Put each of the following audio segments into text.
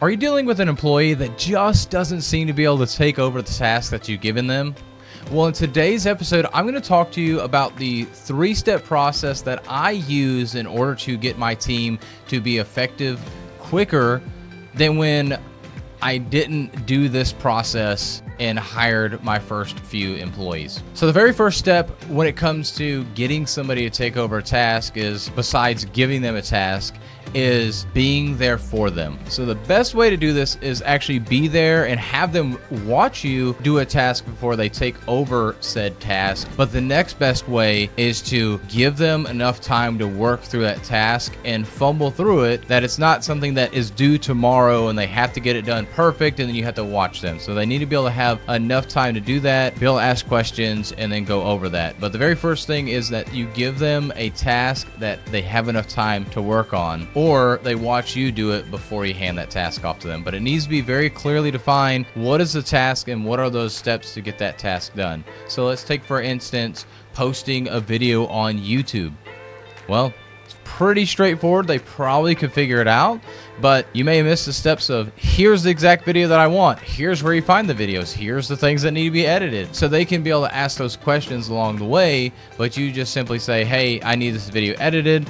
Are you dealing with an employee that just doesn't seem to be able to take over the task that you've given them? Well, in today's episode, I'm going to talk to you about the 3-step process that I use in order to get my team to be effective quicker than when I didn't do this process and hired my first few employees. So the very first step when it comes to getting somebody to take over a task is, besides giving them a task, is being there for them. So the best way to do this is actually be there and have them watch you do a task before they take over said task. But the next best way is to give them enough time to work through that task and fumble through it, that it's not something that is due tomorrow and they have to get it done perfect and then you have to watch them. So they need to be able to have enough time to do that, be able to ask questions, and then go over that. But the very first thing is that you give them a task that they have enough time to work on, or they watch you do it before you hand that task off to them. But it needs to be very clearly defined what is the task and what are those steps to get that task done. So let's take, for instance, posting a video on YouTube. Well, it's pretty straightforward. They probably could figure it out, but you may miss the steps of, here's the exact video that I want, here's where you find the videos, here's the things that need to be edited. So they can be able to ask those questions along the way, but you just simply say, hey, I need this video edited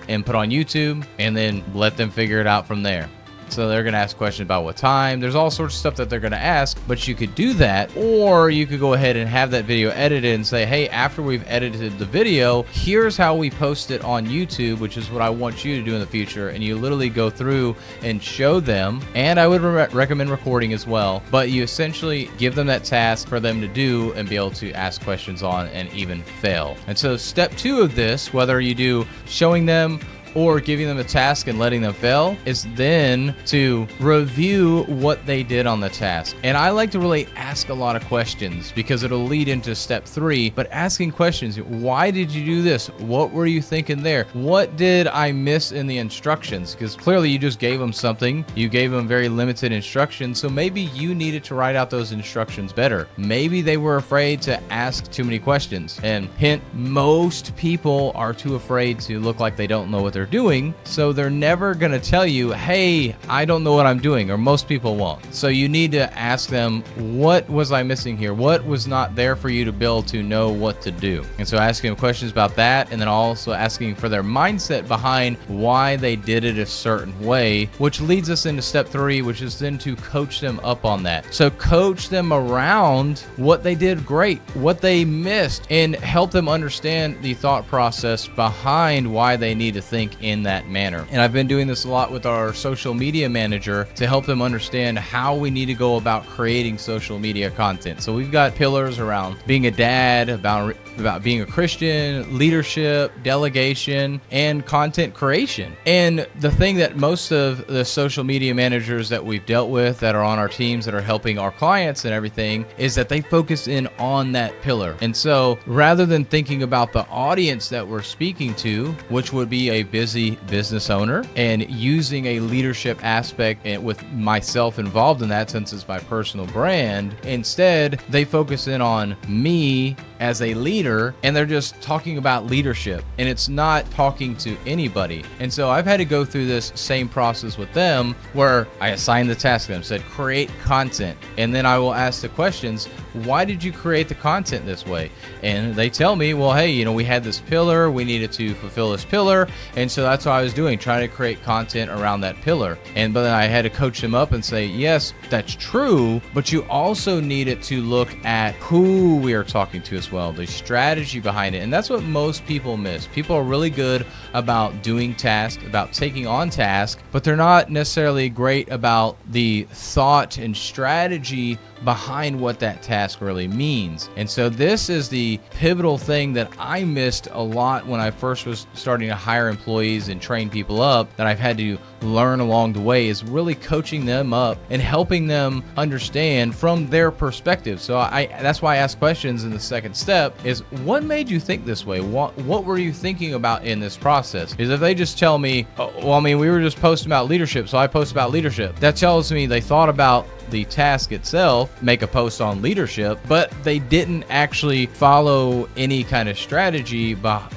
and put on YouTube, and then let them figure it out from there. So they're going to ask questions about what time. There's all sorts of stuff that they're going to ask, but you could do that, or you could go ahead and have that video edited and say, hey, after we've edited the video, here's how we post it on YouTube, which is what I want you to do in the future. And you literally go through and show them, and I would recommend recording as well, but you essentially give them that task for them to do and be able to ask questions on and even fail. And so step 2 of this, whether you do showing them or giving them a task and letting them fail, is then to review what they did on the task. And I like to really ask a lot of questions because it'll lead into step 3, but asking questions. Why did you do this? What were you thinking there? What did I miss in the instructions? Because clearly you just gave them something. You gave them very limited instructions. So maybe you needed to write out those instructions better. Maybe they were afraid to ask too many questions. And hint, most people are too afraid to look like they don't know what they're doing, so they're never going to tell you, hey, I don't know what I'm doing, or most people won't. So you need to ask them, what was I missing here? What was not there for you to build to know what to do? And so asking them questions about that, and then also asking for their mindset behind why they did it a certain way, which leads us into step 3, which is then to coach them up on that. So coach them around what they did great, what they missed, and help them understand the thought process behind why they need to think in that manner. And I've been doing this a lot with our social media manager to help them understand how we need to go about creating social media content. So we've got pillars around being a dad, about being a Christian, leadership, delegation, and content creation. And the thing that most of the social media managers that we've dealt with that are on our teams that are helping our clients and everything is that they focus in on that pillar. And so rather than thinking about the audience that we're speaking to, which would be a busy business owner, and using a leadership aspect and with myself involved in that since it's my personal brand, instead they focus in on me as a leader, and they're just talking about leadership, and it's not talking to anybody. And so I've had to go through this same process with them where I assigned the task to them, said create content, and then I will ask the questions, why did you create the content this way? And they tell me, well, hey, we had this pillar, we needed to fulfill this pillar, and so that's what I was doing, trying to create content around that pillar. But then I had to coach them up and say, yes, that's true, but you also needed to look at who we are talking to as well, the strategy behind it. And that's what most people miss. People are really good about doing tasks, about taking on tasks, but they're not necessarily great about the thought and strategy behind what that task really means. And so this is the pivotal thing that I missed a lot when I first was starting to hire employees and train people up, that I've had to learn along the way, is really coaching them up and helping them understand from their perspective. So that's why I ask questions in the second step is, what made you think this way? What were you thinking about in this process? Is if they just tell me, we were just posting about leadership, so I post about leadership, that tells me they thought about the task itself, make a post on leadership, but they didn't actually follow any kind of strategy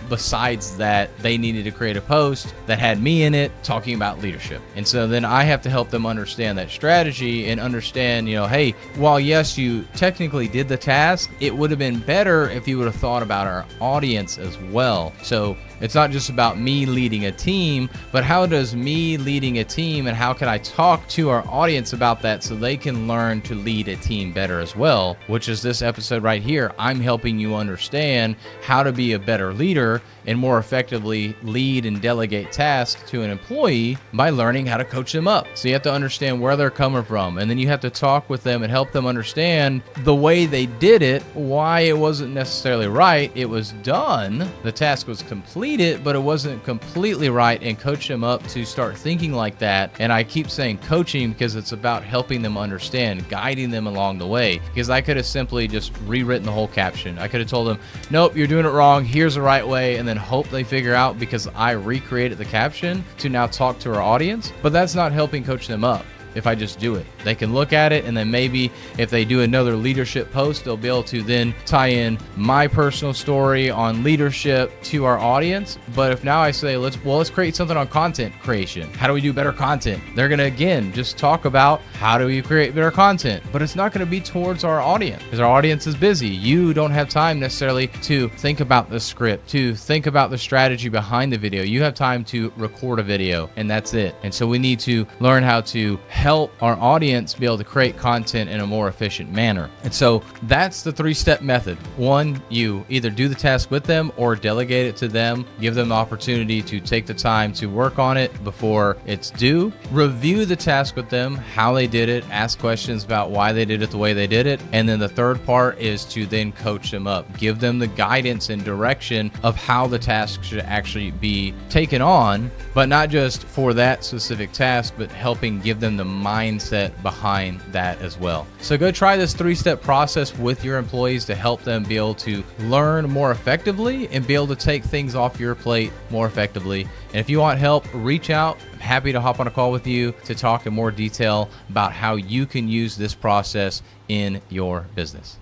besides that they needed to create a post that had me in it talking about leadership. And so then I have to help them understand that strategy and understand, hey, while yes, you technically did the task, it would have been better if you would have thought about our audience as well. So it's not just about me leading a team, but how does me leading a team and how can I talk to our audience about that so they can learn to lead a team better as well, which is this episode right here. I'm helping you understand how to be a better leader and more effectively lead and delegate tasks to an employee by learning how to coach them up. So you have to understand where they're coming from, and then you have to talk with them and help them understand the way they did it, why it wasn't necessarily right. It was done, the task was completed, but it wasn't completely right, and coach them up to start thinking like that. And I keep saying coaching because it's about helping them understand, guiding them along the way, because I could have simply just rewritten the whole caption. I could have told them, nope, you're doing it wrong, here's the right way, and then hope they figure out because I recreated the caption to now talk to our audience. But that's not helping coach them up. If I just do it, they can look at it, and then maybe if they do another leadership post, they'll be able to then tie in my personal story on leadership to our audience. But if now I say, let's create something on content creation. How do we do better content? They're going to, again, just talk about how do we create better content, but it's not going to be towards our audience because our audience is busy. You don't have time necessarily to think about the script, to think about the strategy behind the video. You have time to record a video, and that's it. And so we need to learn how to help our audience be able to create content in a more efficient manner. And so that's the 3-step method. 1, you either do the task with them or delegate it to them. Give them the opportunity to take the time to work on it before it's due. Review the task with them, how they did it, ask questions about why they did it the way they did it. And then the third part is to then coach them up. Give them the guidance and direction of how the task should actually be taken on, but not just for that specific task, but helping give them the mindset behind that as well. So go try this 3-step process with your employees to help them be able to learn more effectively and be able to take things off your plate more effectively. And if you want help, reach out. I'm happy to hop on a call with you to talk in more detail about how you can use this process in your business.